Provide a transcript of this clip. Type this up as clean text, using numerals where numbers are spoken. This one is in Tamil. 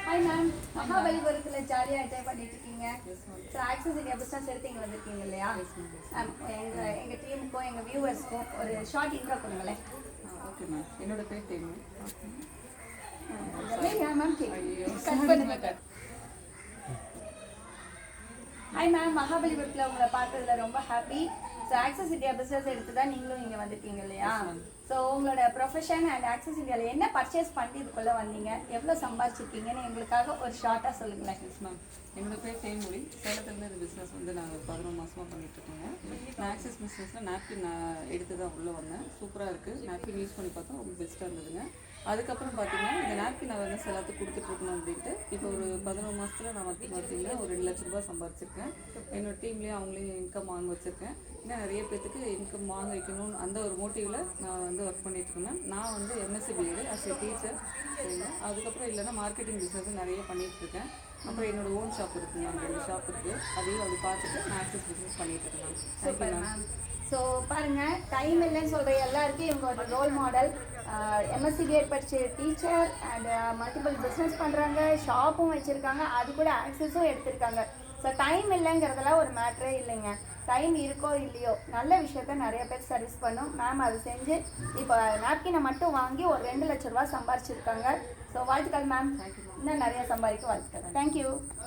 ஹாய் மேம், மகாபலிபுரத்தில் ஜாலியாக என்ஜாய் பண்ணிட்டு இருக்கீங்க. ஸோ ஆக்சஸ் இந்தியா பிஸ்னஸ் எடுத்து இங்கே வந்திருக்கீங்க இல்லையா? எங்கள் டீமுக்கும் எங்கள் வியூவர்ஸ்க்கும் ஒரு ஷார்ட் இன்ட்ரோ கொடுங்களேன். ஓகே மேம், என்னோட பேர் டீம். ஹாய் மேம், மகாபலிபுரத்தில் உங்களை பார்த்ததுல ரொம்ப happy. So access India business எடுத்து தான் நீங்களும் இங்கே வந்திருக்கீங்க இல்லையா? ஸோ உங்களோட ப்ரொஃபஷன் அண்ட் ஆக்சஸ் இந்தியாவில் என்ன பர்ச்சேஸ் பண்ணி இதுக்குள்ளே வந்தீங்க, எவ்வளோ சம்பாதிச்சிருக்கீங்கன்னு எங்களுக்காக ஒரு ஷார்ட்டாக சொல்லுங்களேன். எஸ் மேம், என்னோட பேர் தேன்மொழி. சேலத்துலேருந்து இந்த பிஸ்னஸ் வந்து நாங்கள் 11 மாதமாக பண்ணிகிட்ருக்கோங்க. நான் ஆக்சஸ் பிஸ்னஸில் நாப்கின் நான் எடுத்து தான் உள்ளே வந்தேன். சூப்பராக இருக்குது. நாப்கின் யூஸ் பண்ணி பார்த்தோம், ரொம்ப பெஸ்ட்டாக இருந்ததுங்க. அதுக்கப்புறம் பார்த்தீங்கன்னா இந்த நாப்கின் அவேர்னஸ் எல்லாத்துக்கும் கொடுத்துட்ருக்கணும் அப்படின்ட்டு இப்போ ஒரு 11 மாதத்தில் நான் பார்த்தீங்கன்னா ஒரு 2 லட்ச ரூபா சம்பாதிச்சிருக்கேன். என்னோட டீம்லேயும் அவங்களையும் இன்கம் வாங்க வச்சுருக்கேன். இன்னும் நிறைய பேர்த்துக்கு இன்கம் வாங்க வைக்கணும்னு அந்த ஒரு மோட்டிவில் நான் வந்து ஒர்க் பண்ணிகிட்ருக்கேன். நான் வந்து MSc BEd as a teacher சரிங்களா. அதுக்கப்புறம் இல்லைன்னா மார்க்கெட்டிங் பிஸ்னஸும் நிறைய பண்ணிகிட்ருக்கேன். அப்புறம் என்னோட ஓன் ஷாப் இருக்குங்க, அங்கே 2 ஷாப் இருக்குது. அதையும் அது பார்த்துட்டு நான் ஆக்சஸ் பிஸ்னஸ் பண்ணிகிட்ருக்கேன். Thank you ma'am. ஸோ பாருங்கள், டைம் இல்லைன்னு சொல்கிற எல்லாருக்கும் இவங்க ஒரு ரோல் மாடல். எம்எஸ்சி பிஎட் படித்த டீச்சர் அண்ட் மல்டிபிள் பிஸ்னஸ் பண்ணுறாங்க, ஷாப்பும் வச்சுருக்காங்க, அது கூட ஆக்சஸும் எடுத்திருக்காங்க. ஸோ டைம் இல்லைங்கிறதெல்லாம் ஒரு மேட்ரே இல்லைங்க. டைம் இருக்கோ இல்லையோ நல்ல விஷயத்த நிறைய பேர் சர்வீஸ் பண்ணும். மேம் அதை செஞ்சு இப்போ நாப்கினை மட்டும் வாங்கி ஒரு 2 லட்ச ரூபா சம்பாரிச்சிருக்காங்க. ஸோ வாழ்த்துக்கள் மேம், இன்னும் நிறைய சம்பாதிக்க வாழ்த்துக்கள். தேங்க்யூ.